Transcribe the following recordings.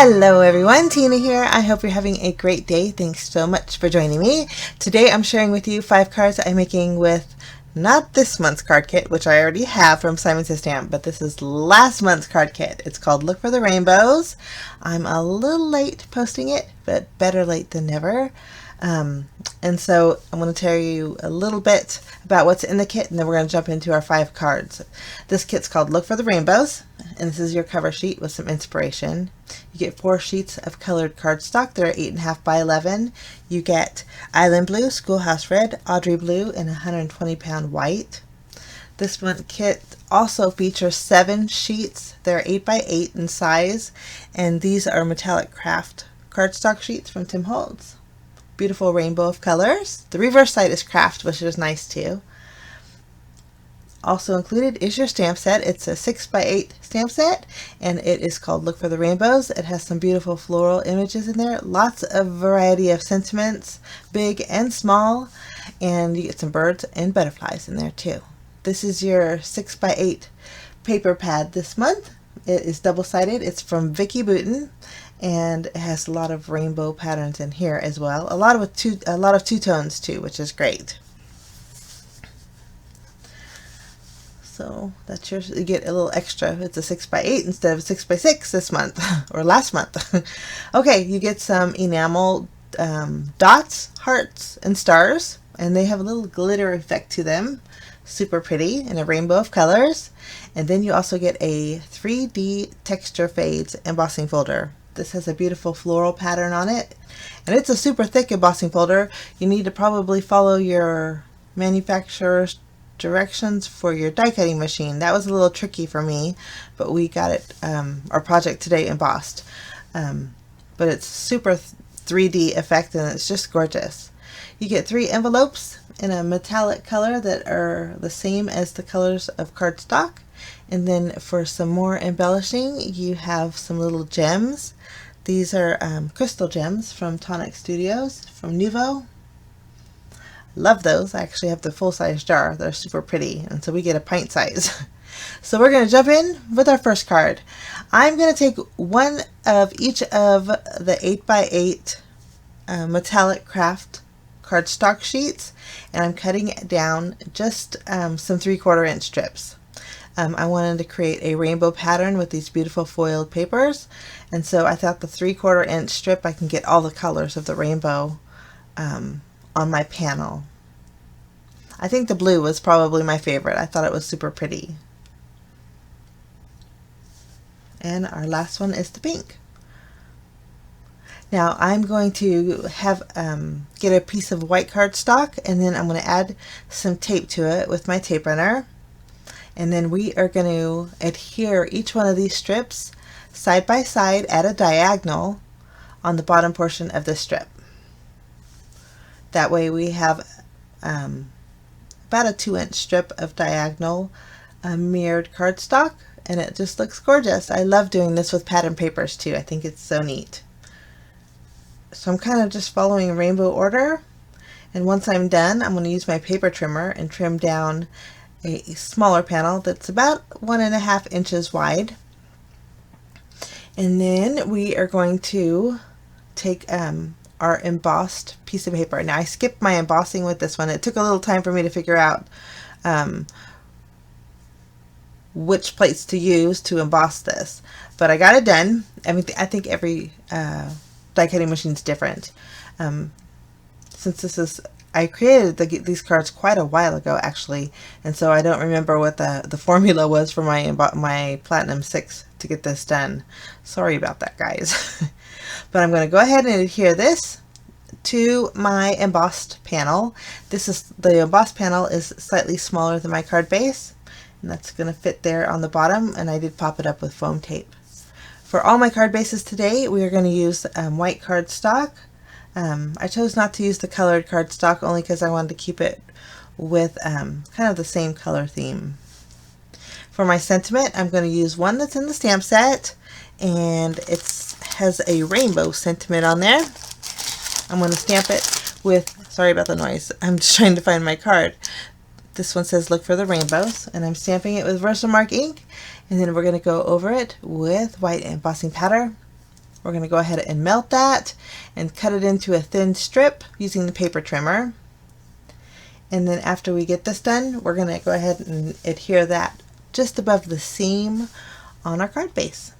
Hello everyone, Tina here. I hope you're having a great day. Thanks so much for joining me. Today I'm sharing with you 5 cards I'm making with not this month's card kit, which I already have from Simon Says Stamp, but this is last month's card kit. It's called Look for the Rainbows. I'm a little late posting it, but better late than never. And so I'm going to tell you a little bit about what's in the kit, and then we're going to jump into our 5 cards. This kit's called Look for the Rainbows, and this is your cover sheet with some inspiration. You get 4 sheets of colored cardstock. They're 8.5 by 11. You get Island Blue, Schoolhouse Red, Audrey Blue, and 120-pound white. This one kit also features 7 sheets. They're 8 by 8 in size, and these are metallic craft cardstock sheets from Tim Holtz. Beautiful rainbow of colors. The reverse side is craft, which is nice too. Also included is your stamp set. It's a 6 by 8 stamp set, and it is called Look for the Rainbows. It has some beautiful floral images in there. Lots of variety of sentiments, big and small, and you get some birds and butterflies in there too. This is your 6 by 8 paper pad this month. It is double-sided. It's from Vicky Booten, and it has a lot of rainbow patterns in here as well. A lot of two-tones too, which is great. So that's yours. You get a little extra. It's a 6 by 8 instead of a 6 by 6 this month or last month. Okay, you get some enamel dots, hearts, and stars, and they have a little glitter effect to them. Super pretty in a rainbow of colors. And then you also get a 3D texture fades embossing folder. This has a beautiful floral pattern on it, and it's a super thick embossing folder. You need to probably follow your manufacturer's directions for your die cutting machine. That was a little tricky for me, but we got it, our project today, embossed. But it's super 3D effect, and it's just gorgeous. You get 3 envelopes in a metallic color that are the same as the colors of cardstock. And then for some more embellishing, you have some little gems. These are crystal gems from Tonic Studios from Nuvo. Love those. I actually have the full-size jar. They're super pretty, and so we get a pint size. So we're going to jump in with our first card. I'm going to take one of each of the 8 by 8 metallic craft cardstock sheets, and I'm cutting it down just some 3/4 inch strips. I wanted to create a rainbow pattern with these beautiful foiled papers, and so I thought the 3/4 inch strip, I can get all the colors of the rainbow on my panel. I think the blue was probably my favorite. I thought it was super pretty. And our last one is the pink. Now I'm going to have get a piece of white cardstock, and then I'm going to add some tape to it with my tape runner. And then we are going to adhere each one of these strips side by side at a diagonal on the bottom portion of the strip. That way we have about a 2-inch strip of diagonal mirrored cardstock, and it just looks gorgeous. I love doing this with pattern papers too. I think it's so neat. So I'm kind of just following rainbow order, and once I'm done, I'm going to use my paper trimmer and trim down a smaller panel that's about 1.5 inches wide. And then we are going to take our embossed piece of paper. Now I skipped my embossing with this one. It took a little time for me to figure out which plates to use to emboss this, but I got it done. I think every die cutting machine is different. Since this is, I created these cards quite a while ago actually, and so I don't remember what the formula was for my Platinum 6 to get this done. Sorry about that, guys. But I'm going to go ahead and adhere this to my embossed panel. The embossed panel is slightly smaller than my card base, and that's going to fit there on the bottom, and I did pop it up with foam tape. For all my card bases today, we are going to use white cardstock. I chose not to use the colored cardstock only because I wanted to keep it with kind of the same color theme. For my sentiment, I'm going to use one that's in the stamp set, and it has a rainbow sentiment on there. I'm going to stamp it with, sorry about the noise, I'm just trying to find my card. This one says Look for the Rainbows, and I'm stamping it with Versamark ink, and then we're going to go over it with white embossing powder We're going to go ahead and melt that and cut it into a thin strip using the paper trimmer. And then after we get this done, we're going to go ahead and adhere that just above the seam on our card base.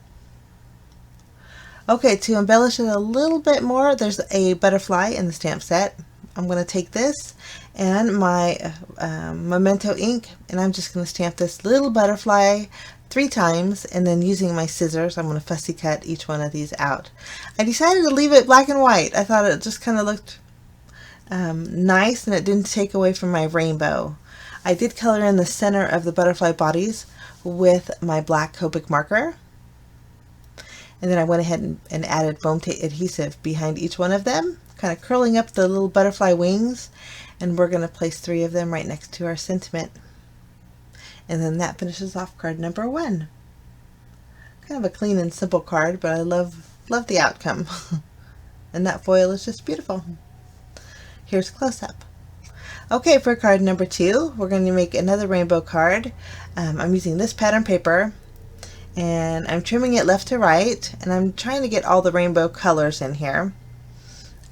Okay, to embellish it a little bit more, there's a butterfly in the stamp set. I'm going to take this and my Memento ink, and I'm just going to stamp this little butterfly 3 times, and then using my scissors, I'm going to fussy cut each one of these out. I decided to leave it black and white. I thought it just kind of looked nice, and it didn't take away from my rainbow. I did color in the center of the butterfly bodies with my black Copic marker, and then I went ahead and added foam tape adhesive behind each one of them, kind of curling up the little butterfly wings, and we're going to place 3 of them right next to our sentiment. And then that finishes off card number 1. Kind of a clean and simple card, but I love the outcome. And that foil is just beautiful. Here's a close-up. Okay, for card number 2, we're going to make another rainbow card. I'm using this pattern paper, and I'm trimming it left to right, and I'm trying to get all the rainbow colors in here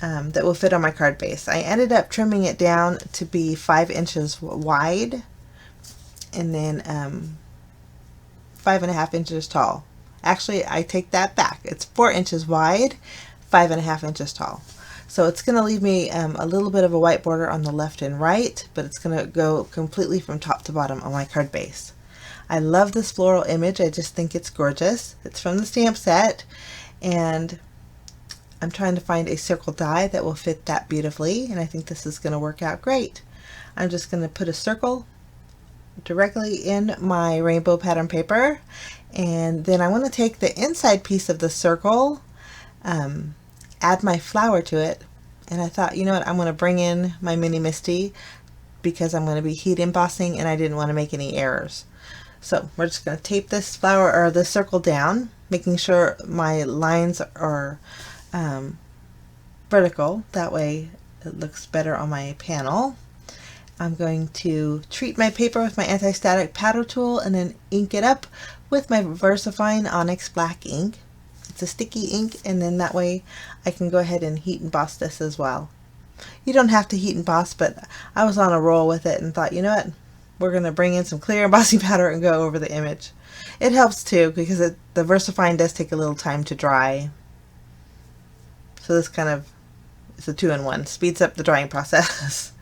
that will fit on my card base. I ended up trimming it down to be 5 inches wide, and then 5.5 inches tall. Actually, I take that back. It's 4 inches wide, 5.5 inches tall. So it's going to leave me a little bit of a white border on the left and right, but it's going to go completely from top to bottom on my card base. I love this floral image. I just think it's gorgeous. It's from the stamp set, and I'm trying to find a circle die that will fit that beautifully, and I think this is going to work out great. I'm just going to put a circle directly in my rainbow pattern paper, and then I want to take the inside piece of the circle, add my flower to it, and I thought, you know what, I'm going to bring in my Mini Misty because I'm going to be heat embossing and I didn't want to make any errors. So we're just going to tape this flower or this circle down, making sure my lines are vertical. That way it looks better on my panel. I'm going to treat my paper with my anti-static powder tool and then ink it up with my VersaFine Onyx black ink. It's a sticky ink, and then that way I can go ahead and heat emboss this as well. You don't have to heat emboss, but I was on a roll with it and thought, you know what, we're going to bring in some clear embossing powder and go over the image. It helps too because the VersaFine does take a little time to dry. So this kind of is a 2-in-1, speeds up the drying process.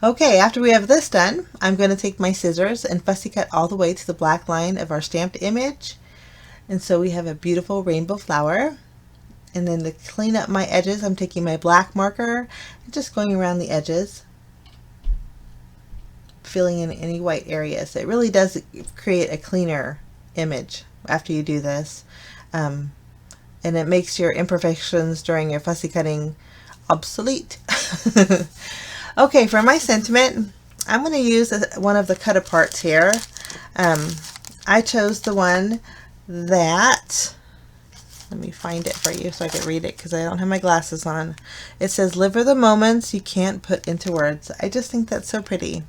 Okay, after we have this done, I'm going to take my scissors and fussy cut all the way to the black line of our stamped image. And so we have a beautiful rainbow flower. And then to clean up my edges, I'm taking my black marker and just going around the edges, filling in any white areas. It really does create a cleaner image after you do this. And it makes your imperfections during your fussy cutting obsolete. Okay, for my sentiment, I'm going to use one of the cut aparts here. I chose the one that, let me find it for you so I can read it because I don't have my glasses on. It says, "Live for the moments you can't put into words." I just think that's so pretty.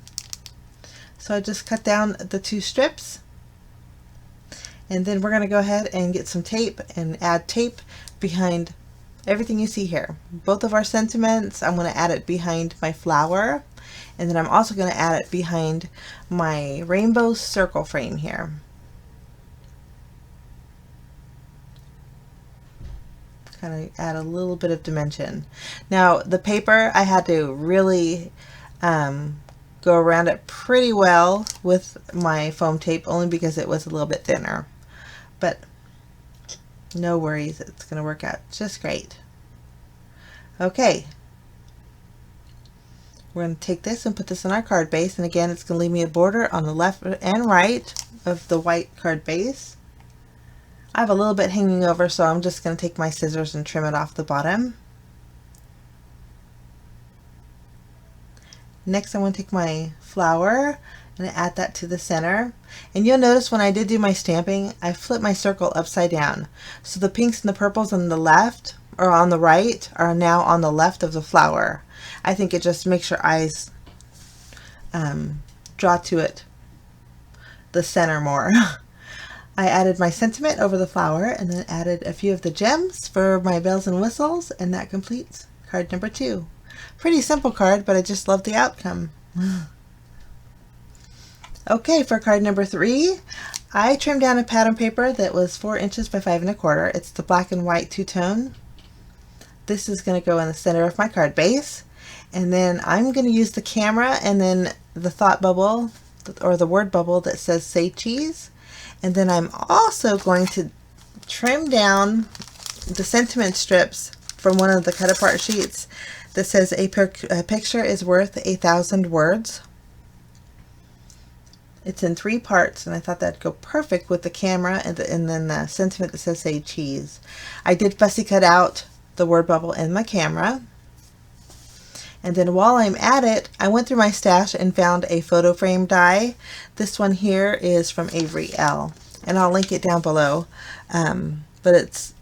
So I just cut down the 2 strips, and then we're going to go ahead and get some tape and add tape behind everything you see here. Both of our sentiments, I'm going to add it behind my flower, and then I'm also going to add it behind my rainbow circle frame here. Kind of add a little bit of dimension. Now the paper, I had to really go around it pretty well with my foam tape, only because it was a little bit thinner, but no worries, it's going to work out just great. Okay, we're going to take this and put this on our card base, and again it's going to leave me a border on the left and right of the white card base. I have a little bit hanging over, so I'm just going to take my scissors and trim it off the bottom. Next, I'm going to take my flower and add that to the center. And you'll notice when I did do my stamping, I flipped my circle upside down. So the pinks and the purples on the left, or on the right, are now on the left of the flower. I think it just makes your eyes draw to it the center more. I added my sentiment over the flower and then added a few of the gems for my bells and whistles, and that completes card number 2. Pretty simple card, but I just love the outcome. Okay, for card number 3, I trimmed down a pattern paper that was 4 inches by 5 1/4. It's the black and white two-tone. This is going to go in the center of my card base, and then I'm going to use the camera and then the thought bubble or the word bubble that says "Say Cheese," and then I'm also going to trim down the sentiment strips from one of the cut apart sheets that says a picture is worth 1,000 words. It's in 3 parts, and I thought that'd go perfect with the camera and then the sentiment that says "Say Cheese." I did fussy cut out the word bubble in my camera, and then while I'm at it, I went through my stash and found a photo frame die. This one here is from Avery, Elle, and I'll link it down below, but it's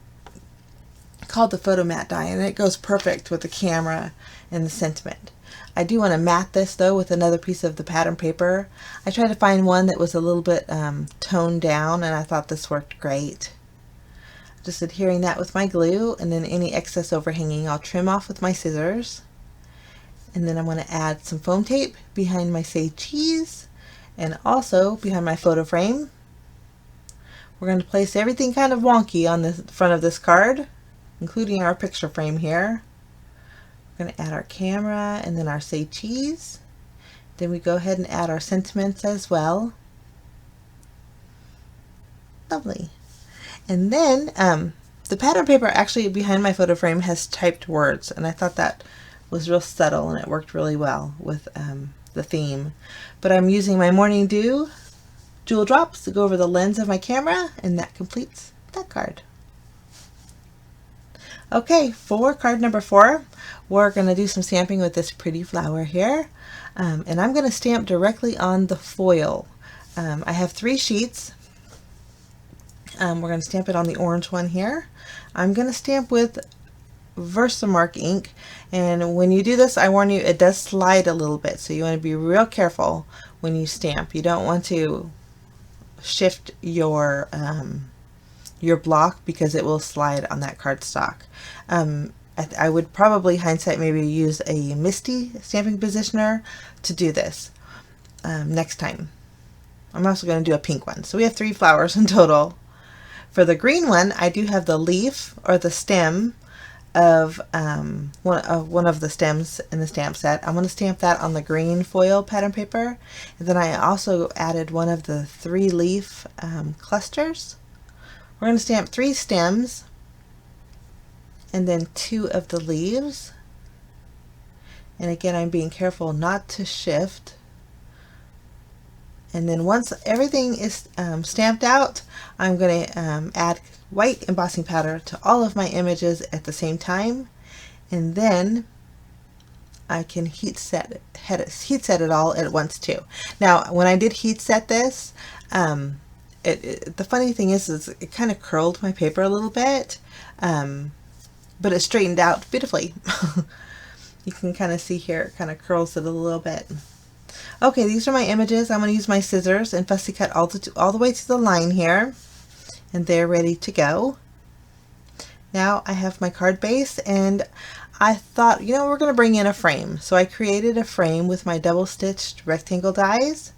called the photo matte die, and it goes perfect with the camera and the sentiment. I do want to mat this though with another piece of the pattern paper. I tried to find one that was a little bit toned down, and I thought this worked great. Just adhering that with my glue, and then any excess overhanging I'll trim off with my scissors. And then I'm going to add some foam tape behind my "Say Cheese" and also behind my photo frame. We're going to place everything kind of wonky on the front of this card, including our picture frame here. We're going to add our camera and then our "Say Cheese." Then we go ahead and add our sentiments as well. Lovely. And then the pattern paper actually behind my photo frame has typed words, and I thought that was real subtle and it worked really well with the theme. But I'm using my Morning Dew jewel drops to go over the lens of my camera, and that completes that card. Okay, for card number 4, we're going to do some stamping with this pretty flower here, and I'm going to stamp directly on the foil. I have 3 sheets. We're going to stamp it on the orange one here. I'm going to stamp with Versamark ink, and when you do this, I warn you, it does slide a little bit, so you want to be real careful when you stamp. You don't want to shift your block because it will slide on that cardstock. I would probably, hindsight, maybe use a Misty stamping positioner to do this next time. I'm also going to do a pink one, so we have 3 flowers in total. For the green one, I do have the leaf or the stem of one of the stems in the stamp set. I'm going to stamp that on the green foil pattern paper, and then I also added one of the 3 leaf clusters. We're going to stamp 3 stems and then 2 of the leaves, and again I'm being careful not to shift. And then once everything is stamped out, I'm going to add white embossing powder to all of my images at the same time, and then I can heat set it all at once too. Now, when I did heat set this, the funny thing is it kind of curled my paper a little bit, but it straightened out beautifully. You can kind of see here it kind of curls it a little bit. Okay, these are my images. I'm going to use my scissors and fussy cut all the way to the line here, and they're ready to go. Now I have my card base, and I thought, you know, we're going to bring in a frame. So I created a frame with my double stitched rectangle dies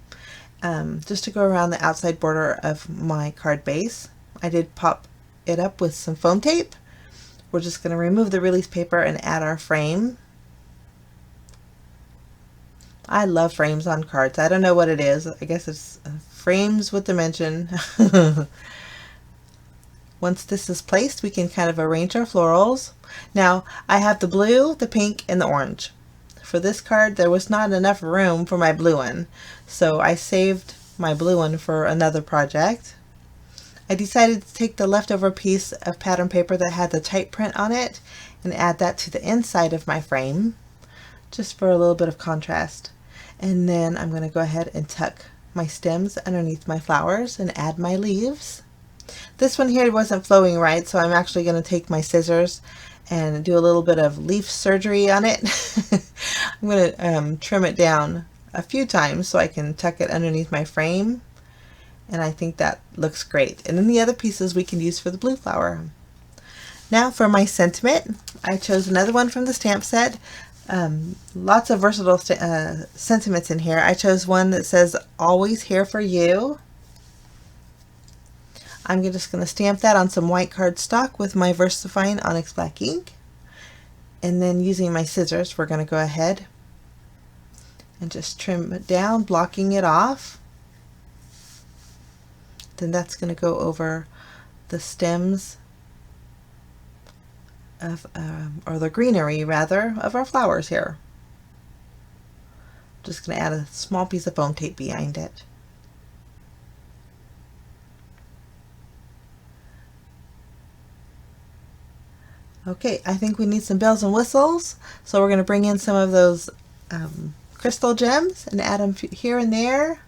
just to go around the outside border of my card base. I did pop it up with some foam tape. We're just going to remove the release paper and add our frame. I love frames on cards. I don't know what it is. I guess it's frames with dimension. Once this is placed, we can kind of arrange our florals. Now, I have the blue, the pink, and the orange. For this card, there was not enough room for my blue one, so I saved my blue one for another project. I decided to take the leftover piece of pattern paper that had the type print on it and add that to the inside of my frame, just for a little bit of contrast. And then I'm going to go ahead and tuck my stems underneath my flowers and add my leaves. This one here wasn't flowing right, so I'm actually going to take my scissors and do a little bit of leaf surgery on it. I'm going to trim it down a few times so I can tuck it underneath my frame. and I think that looks great. And then the other pieces we can use for the blue flower. Now for my sentiment, I chose another one from the stamp set. Lots of versatile sentiments in here. I chose one that says always here for you. I'm just going to stamp that on some white cardstock with my VersaFine Onyx Black ink. And then using my scissors, we're going to go ahead and just trim it down, blocking it off. Then that's going to go over the stems of, or the greenery rather, of our flowers here. Just going to add a small piece of foam tape behind it. Okay, I think we need some bells and whistles, so we're going to bring in some of those crystal gems and add them here and there.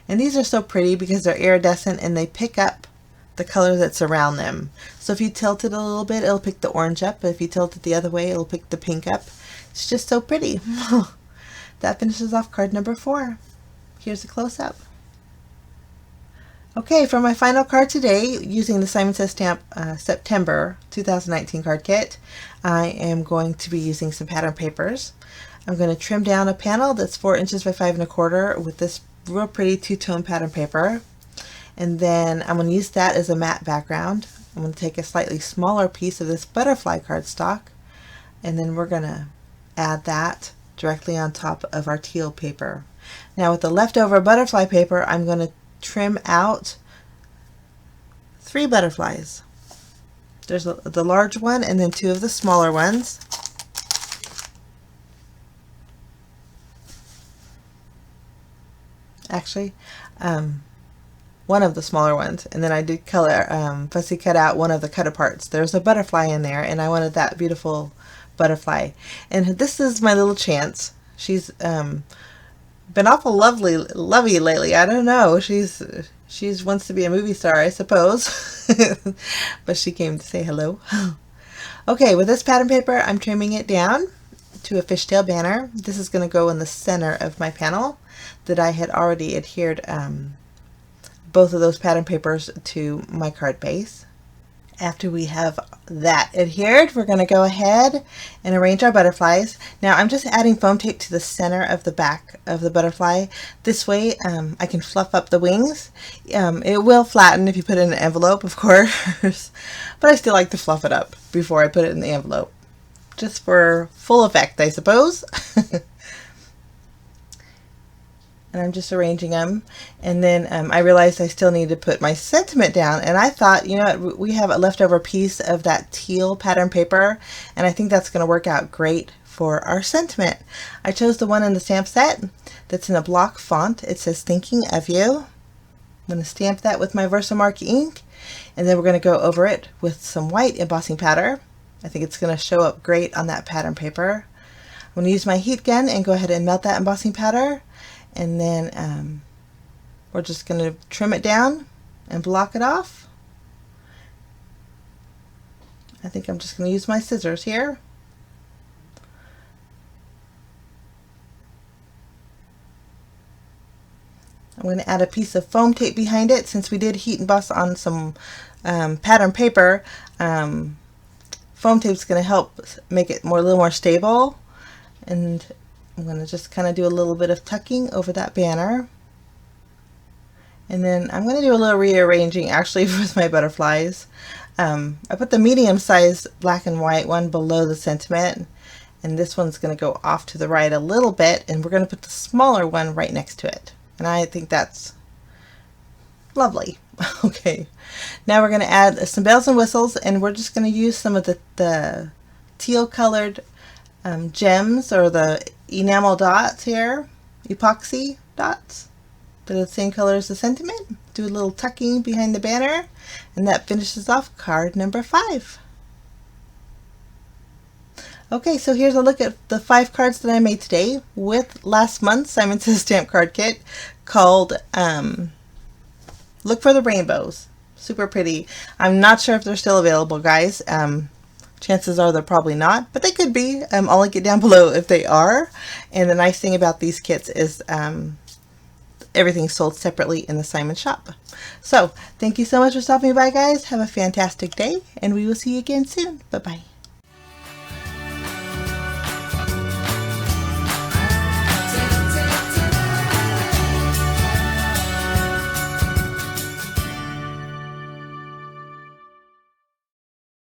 And these are so pretty because they're iridescent and they pick up the color that's around them. So if you tilt it a little bit, it'll pick the orange up, but if you tilt it the other way, it'll pick the pink up. It's just so pretty. That finishes off card number 4. Here's a close-up. Okay, for my final card today, using the Simon Says Stamp September 2019 card kit, I am going to be using some pattern papers. I'm going to trim down a panel that's 4 inches by 5 1/4 with this real pretty two-tone pattern paper. And then I'm going to use that as a matte background. I'm going to take a slightly smaller piece of this butterfly cardstock, and then we're going to add that directly on top of our teal paper. Now with the leftover butterfly paper, I'm going to trim out 3 butterflies. There's the large one and then 2 of the smaller ones. Actually, one of the smaller ones, and then I did color fussy cut out one of the cut aparts. There's a butterfly in there and I wanted that beautiful butterfly, and this is my little chance. She's been awful lovey lately. I don't know. She's wants to be a movie star, I suppose. But she came to say hello. Okay, with this pattern paper, I'm trimming it down to a fishtail banner. This is going to go in the center of my panel that I had already adhered both of those pattern papers to my card base. After we have that adhered, we're going to go ahead and arrange our butterflies. Now I'm just adding foam tape to the center of the back of the butterfly. This way I can fluff up the wings. It will flatten if you put it in an envelope, of course, but I still like to fluff it up before I put it in the envelope. Just for full effect, I suppose. And I'm just arranging them, and then I realized I still need to put my sentiment down, and I thought, you know what, we have a leftover piece of that teal pattern paper, and I think that's going to work out great for our sentiment. I chose the one in the stamp set that's in a block font. It says thinking of you. I'm going to stamp that with my Versamark ink, and then we're going to go over it with some white embossing powder. I think it's going to show up great on that pattern paper. I'm going to use my heat gun and go ahead and melt that embossing powder. And then we're just going to trim it down and block it off. I think I'm just going to use my scissors here. I'm going to add a piece of foam tape behind it. Since we did heat emboss on some pattern paper, foam tape is going to help make it a little more stable. And I'm going to just kind of do a little bit of tucking over that banner. And then I'm going to do a little rearranging actually with my butterflies. I put the medium size black and white one below the sentiment, and this one's going to go off to the right a little bit, and we're going to put the smaller one right next to it. And I think that's lovely. Okay, now we're going to add some bells and whistles, and we're just going to use some of the teal colored gems, or the enamel dots here, epoxy dots that are the same color as the sentiment. Do a little tucking behind the banner, and that finishes off card number 5. Okay, so here's a look at the 5 cards that I made today with last month's Simon Says Stamp card kit called Look for the Rainbows. Super pretty. I'm not sure if they're still available, guys. Chances are they're probably not, but they could be. I'll link it down below if they are. And the nice thing about these kits is everything's sold separately in the Simon shop. So thank you so much for stopping by, guys. Have a fantastic day, and we will see you again soon. Bye bye.